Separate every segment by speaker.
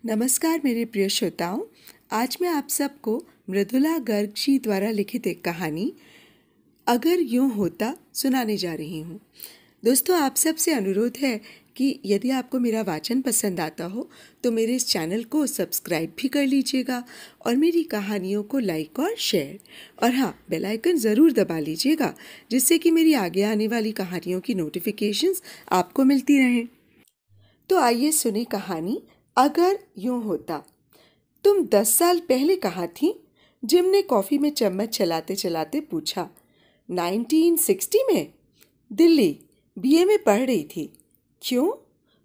Speaker 1: नमस्कार मेरे प्रिय श्रोताओं। आज मैं आप सबको मृदुला गर्ग जी द्वारा लिखित एक कहानी अगर यूं होता सुनाने जा रही हूँ। दोस्तों, आप सबसे अनुरोध है कि यदि आपको मेरा वाचन पसंद आता हो तो मेरे इस चैनल को सब्सक्राइब भी कर लीजिएगा और मेरी कहानियों को लाइक और शेयर और हाँ, बेल आइकन ज़रूर दबा लीजिएगा, जिससे कि मेरी आगे आने वाली कहानियों की नोटिफिकेशंस आपको मिलती रहें। तो आइए सुने कहानी अगर यूं होता। तुम 10 साल पहले कहाँ थी? जिम ने कॉफी में चम्मच चलाते चलाते पूछा। 1960 में? दिल्ली, बीए में पढ़ रही थी। क्यों?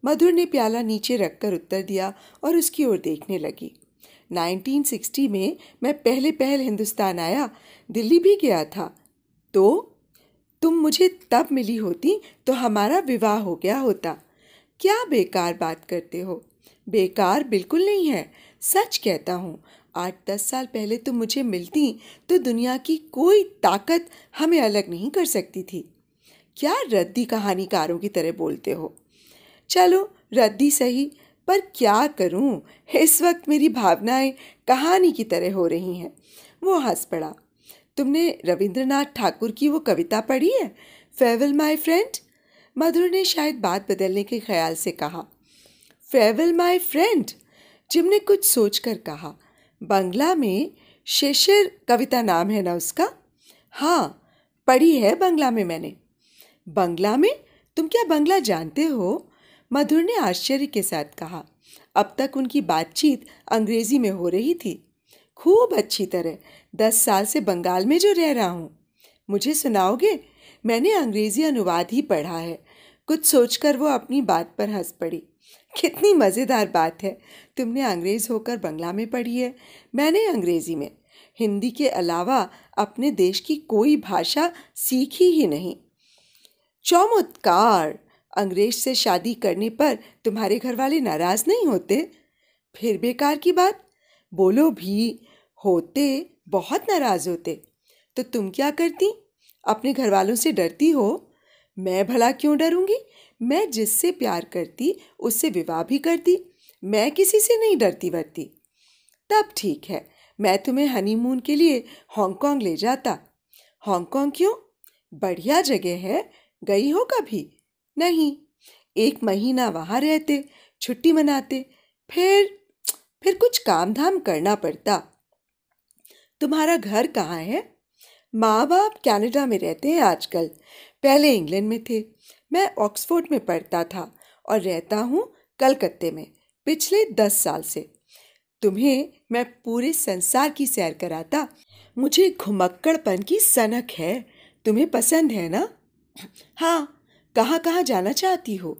Speaker 1: मधुर ने प्याला नीचे रखकर उत्तर दिया और उसकी ओर देखने लगी। 1960 में मैं पहले हिंदुस्तान आया, दिल्ली भी गया था। तो तुम मुझे तब मिली होती तो हमारा विवाह हो गया होता। क्या बेकार बात करते हो? बेकार बिल्कुल नहीं है, सच कहता हूँ। 8-10 साल पहले तुम मुझे मिलती तो दुनिया की कोई ताकत हमें अलग नहीं कर सकती थी। क्या रद्दी कहानीकारों की तरह बोलते हो? चलो रद्दी सही, पर क्या करूँ, इस वक्त मेरी भावनाएं कहानी की तरह हो रही हैं। वो हंस पड़ा। तुमने रविंद्रनाथ ठाकुर की वो कविता पढ़ी है, फेयरवेल माय फ्रेंड? मधुर ने शायद बात बदलने के ख्याल से कहा। Farewell my friend? जिम ने कुछ सोचकर कहा। बंगला में शेषर कविता नाम है ना उसका? हाँ, पढ़ी है बंगला में मैंने। बंगला में? तुम क्या बंगला जानते हो? मधुर ने आश्चर्य के साथ कहा। अब तक उनकी बातचीत अंग्रेजी में हो रही थी। खूब अच्छी तरह, 10 साल से बंगाल में जो रह रहा हूँ। मुझे सुनाओगे? मैंने अंग्रेजी अनुवाद ही पढ़ा है। कुछ सोचकर वो अपनी बात पर हंस पड़ी। कितनी मज़ेदार बात है, तुमने अंग्रेज़ होकर बंगला में पढ़ी है, मैंने अंग्रेज़ी में। हिंदी के अलावा अपने देश की कोई भाषा सीखी ही नहीं। चमत्कार! अंग्रेज से शादी करने पर तुम्हारे घर वाले नाराज़ नहीं होते? फिर बेकार की बात। बोलो भी, होते, बहुत नाराज़ होते। तो तुम क्या करती? अपने घर वालों से डरती हो? मैं भला क्यों डरूंगी? मैं जिससे प्यार करती उससे विवाह भी करती। मैं किसी से नहीं डरती वरती। तब ठीक है, मैं तुम्हें हनीमून के लिए हांगकांग ले जाता। हांगकांग क्यों? बढ़िया जगह है, गई हो कभी? नहीं। 1 महीना वहां रहते, छुट्टी मनाते, फिर कुछ काम धाम करना पड़ता। तुम्हारा घर कहाँ है? माँ बाप कनाडा में रहते हैं आजकल, पहले इंग्लैंड में थे। मैं ऑक्सफोर्ड में पढ़ता था और रहता हूँ कलकत्ते में पिछले 10 साल से। तुम्हें मैं पूरे संसार की सैर कराता। मुझे घुमक्कड़पन की सनक है। तुम्हें पसंद है ना? हाँ। कहाँ कहाँ जाना चाहती हो?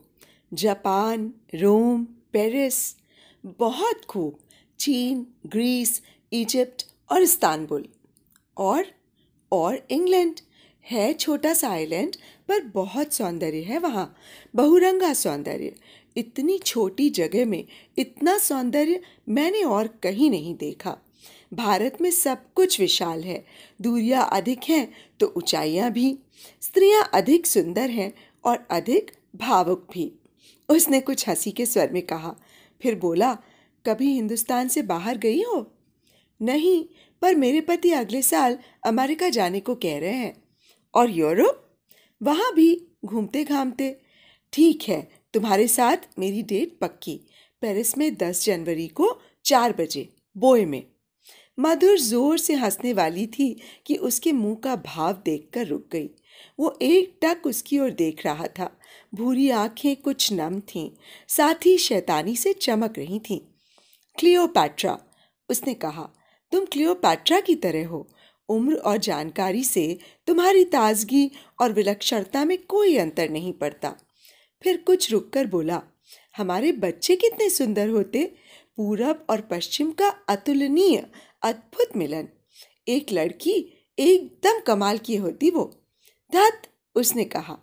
Speaker 1: जापान, रोम, पेरिस। बहुत खूब। चीन, ग्रीस, इजिप्ट और इस्तांबुल। और इंग्लैंड है, छोटा सा आइलैंड, पर बहुत सौंदर्य है वहाँ, बहुरंगा सौंदर्य। इतनी छोटी जगह में इतना सौंदर्य मैंने और कहीं नहीं देखा। भारत में सब कुछ विशाल है, दूरियां अधिक हैं तो ऊंचाइयां भी। स्त्रियां अधिक सुंदर हैं और अधिक भावुक भी। उसने कुछ हंसी के स्वर में कहा, फिर बोला, कभी हिंदुस्तान से बाहर गई हो? नहीं, पर मेरे पति अगले साल अमेरिका जाने को कह रहे हैं। और यूरोप? वहाँ भी घूमते घामते। ठीक है, तुम्हारे साथ मेरी डेट पक्की। पेरिस में 10 जनवरी को 4 बजे, बोए में। मधुर जोर से हंसने वाली थी कि उसके मुंह का भाव देखकर रुक गई। वो एकटक उसकी ओर देख रहा था। भूरी आंखें कुछ नम थीं, साथ ही शैतानी से चमक रही थीं। क्लियोपैट्रा, उसने कहा, तुम क्लियोपैट्रा की तरह हो। उम्र और जानकारी से तुम्हारी ताजगी और विलक्षणता में कोई अंतर नहीं पड़ता। फिर कुछ रुककर बोला, हमारे बच्चे कितने सुंदर होते। पूरब और पश्चिम का अतुलनीय अद्भुत मिलन। एक लड़की एकदम कमाल की होती वो। धत, उसने कहा।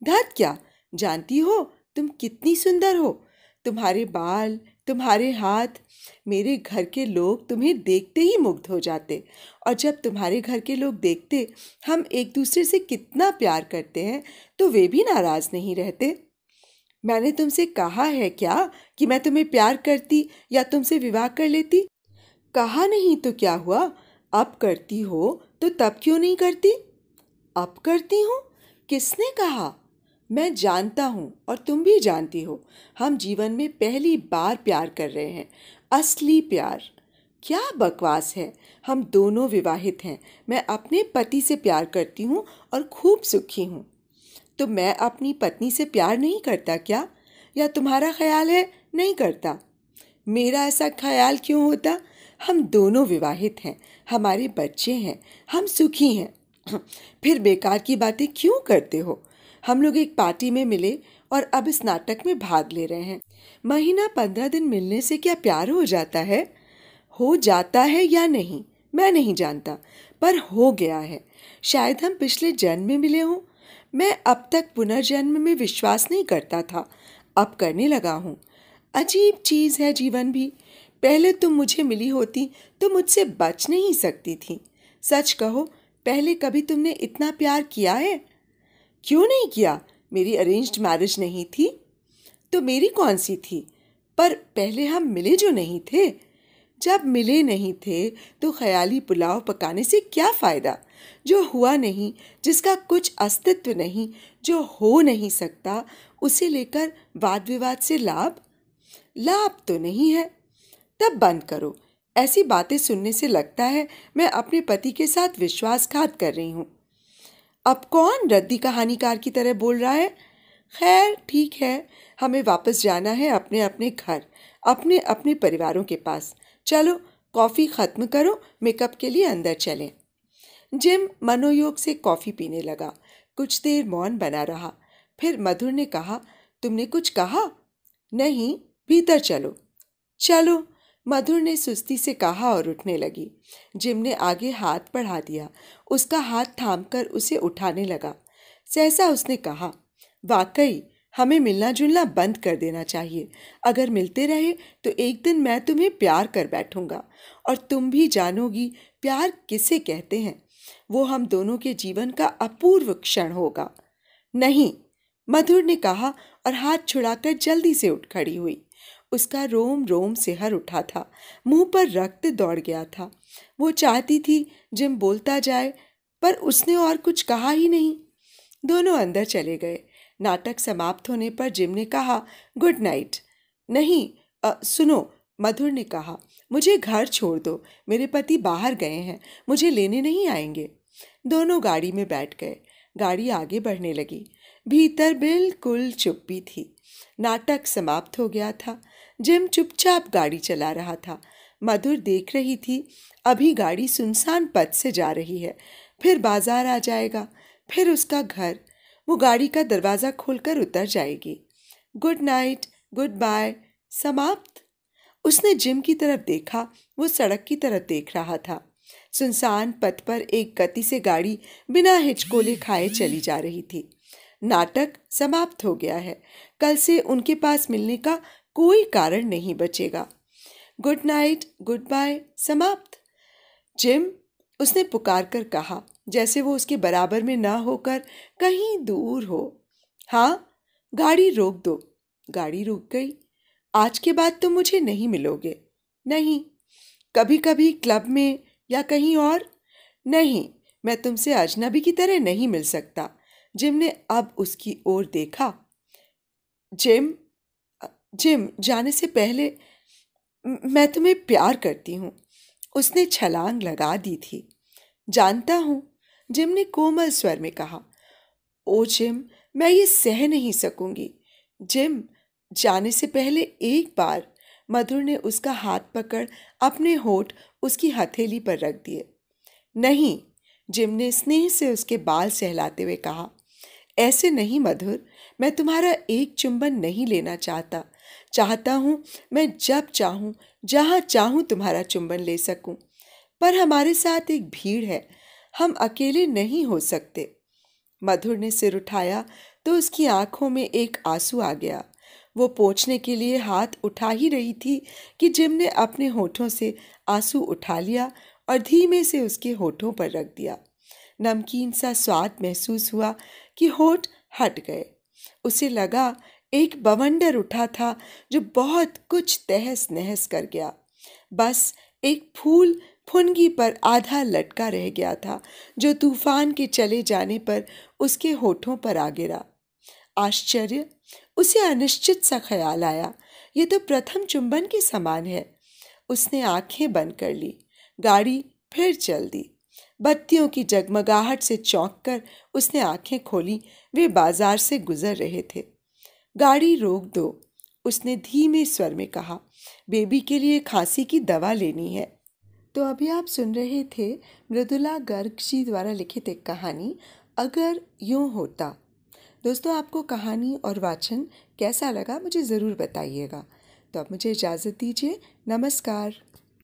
Speaker 1: धत क्या? जानती हो तुम कितनी सुंदर हो? तुम्हारे बाल, तुम्हारे हाथ, मेरे घर के लोग तुम्हें देखते ही मुग्ध हो जाते। और जब तुम्हारे घर के लोग देखते हम एक दूसरे से कितना प्यार करते हैं तो वे भी नाराज नहीं रहते। मैंने तुमसे कहा है क्या कि मैं तुम्हें प्यार करती या तुमसे विवाह कर लेती? कहा नहीं तो क्या हुआ? अब करती हो तो तब क्यों नहीं करती? अब करती हूँ? किसने कहा? मैं जानता हूँ और तुम भी जानती हो। हम जीवन में पहली बार प्यार कर रहे हैं, असली प्यार। क्या बकवास है। हम दोनों विवाहित हैं। मैं अपने पति से प्यार करती हूँ और खूब सुखी हूँ। तो मैं अपनी पत्नी से प्यार नहीं करता क्या? या तुम्हारा ख्याल है नहीं करता? मेरा ऐसा ख्याल क्यों होता? हम दोनों विवाहित हैं, हमारे बच्चे हैं, हम सुखी हैं। फिर बेकार की बातें क्यों करते हो? हम लोग एक पार्टी में मिले और अब इस नाटक में भाग ले रहे हैं। महीना 15 दिन मिलने से क्या प्यार हो जाता है? हो जाता है या नहीं मैं नहीं जानता, पर हो गया है। शायद हम पिछले जन्म में मिले हों। मैं अब तक पुनर्जन्म में विश्वास नहीं करता था, अब करने लगा हूँ। अजीब चीज़ है जीवन भी। पहले तुम मुझे मिली होती तो मुझसे बच नहीं सकती थी। सच कहो, पहले कभी तुमने इतना प्यार किया है? क्यों नहीं किया? मेरी अरेंज्ड मैरिज नहीं थी तो मेरी कौन सी थी? पर पहले हम मिले जो नहीं थे। जब मिले नहीं थे तो ख्याली पुलाव पकाने से क्या फ़ायदा? जो हुआ नहीं, जिसका कुछ अस्तित्व नहीं, जो हो नहीं सकता, उसे लेकर वाद विवाद से लाभ? लाभ तो नहीं है। तब बंद करो। ऐसी बातें सुनने से लगता है मैं अपने पति के साथ विश्वासघात कर रही हूँ। अब कौन रद्दी कहानीकार की तरह बोल रहा है? खैर ठीक है, हमें वापस जाना है अपने अपने घर, अपने अपने परिवारों के पास। चलो कॉफ़ी ख़त्म करो, मेकअप के लिए अंदर चलें। जिम मनोयोग से कॉफ़ी पीने लगा। कुछ देर मौन बना रहा। फिर मधुर ने कहा, तुमने कुछ कहा? नहीं, भीतर चलो। चलो, मधुर ने सुस्ती से कहा और उठने लगी। जिम ने आगे हाथ बढ़ा दिया, उसका हाथ थामकर उसे उठाने लगा। सहसा उसने कहा, वाकई हमें मिलना जुलना बंद कर देना चाहिए। अगर मिलते रहे तो एक दिन मैं तुम्हें प्यार कर बैठूंगा और तुम भी जानोगी प्यार किसे कहते हैं। वो हम दोनों के जीवन का अपूर्व क्षण होगा। नहीं, मधुर ने कहा और हाथ छुड़ाकर जल्दी से उठ खड़ी हुई। उसका रोम रोम सिहर उठा था, मुंह पर रक्त दौड़ गया था। वो चाहती थी जिम बोलता जाए, पर उसने और कुछ कहा ही नहीं। दोनों अंदर चले गए। नाटक समाप्त होने पर जिम ने कहा, गुड नाइट। नहीं, सुनो, मधुर ने कहा, मुझे घर छोड़ दो, मेरे पति बाहर गए हैं, मुझे लेने नहीं आएंगे। दोनों गाड़ी में बैठ गए। गाड़ी आगे बढ़ने लगी। भीतर बिल्कुल चुप्पी थी। नाटक समाप्त हो गया था। जिम चुपचाप गाड़ी चला रहा था। मधुर देख रही थी, अभी गाड़ी सुनसान पथ से जा रही है, फिर बाजार आ जाएगा, फिर उसका घर। वो गाड़ी का दरवाज़ा खोलकर उतर जाएगी। गुड नाइट, गुड बाय, समाप्त। उसने जिम की तरफ देखा। वो सड़क की तरफ देख रहा था। सुनसान पथ पर एक गति से गाड़ी बिना हिचकोले खाए चली जा रही थी। नाटक समाप्त हो गया है। कल से उनके पास मिलने का कोई कारण नहीं बचेगा। गुड नाइट, गुड बाय, समाप्त। जिम, उसने पुकार कर कहा, जैसे वो उसके बराबर में ना होकर कहीं दूर हो। हाँ, गाड़ी रोक दो। गाड़ी रुक गई। आज के बाद तुम मुझे नहीं मिलोगे? नहीं। कभी कभी क्लब में या कहीं और? नहीं, मैं तुमसे अजनबी की तरह नहीं मिल सकता। जिम ने अब उसकी ओर देखा। जिम, जिम, जाने से पहले मैं तुम्हें प्यार करती हूँ। उसने छलांग लगा दी थी। जानता हूँ, जिम ने कोमल स्वर में कहा। ओ जिम, मैं ये सह नहीं सकूंगी। जिम, जाने से पहले एक बार। मधुर ने उसका हाथ पकड़ अपने होठ उसकी हथेली पर रख दिए। नहीं, जिम ने स्नेह से उसके बाल सहलाते हुए कहा। ऐसे नहीं मधुर, मैं तुम्हारा एक चुंबन नहीं लेना चाहता। चाहता हूँ मैं जब चाहूँ जहाँ चाहूँ तुम्हारा चुंबन ले सकूँ, पर हमारे साथ एक भीड़ है, हम अकेले नहीं हो सकते। मधुर ने सिर उठाया तो उसकी आंखों में एक आंसू आ गया। वो पोंछने के लिए हाथ उठा ही रही थी कि जिम ने अपने होठों से आंसू उठा लिया और धीमे से उसके होठों पर रख दिया। नमकीन सा स्वाद महसूस हुआ कि होठ हट गए। उसे लगा एक बवंडर उठा था जो बहुत कुछ तहस नहस कर गया। बस एक फूल फुनगी पर आधा लटका रह गया था जो तूफान के चले जाने पर उसके होठों पर आ गिरा। आश्चर्य! उसे अनिश्चित सा ख्याल आया, ये तो प्रथम चुंबन के समान है। उसने आंखें बंद कर ली। गाड़ी फिर चल दी। बत्तियों की जगमगाहट से चौंककर उसने आंखें खोली। वे बाजार से गुजर रहे थे। गाड़ी रोक दो, उसने धीमे स्वर में कहा। बेबी के लिए खांसी की दवा लेनी है। तो अभी आप सुन रहे थे मृदुला गर्ग जी द्वारा लिखित एक कहानी, अगर यूं होता। दोस्तों, आपको कहानी और वाचन कैसा लगा मुझे ज़रूर बताइएगा। तो अब मुझे इजाज़त दीजिए। नमस्कार।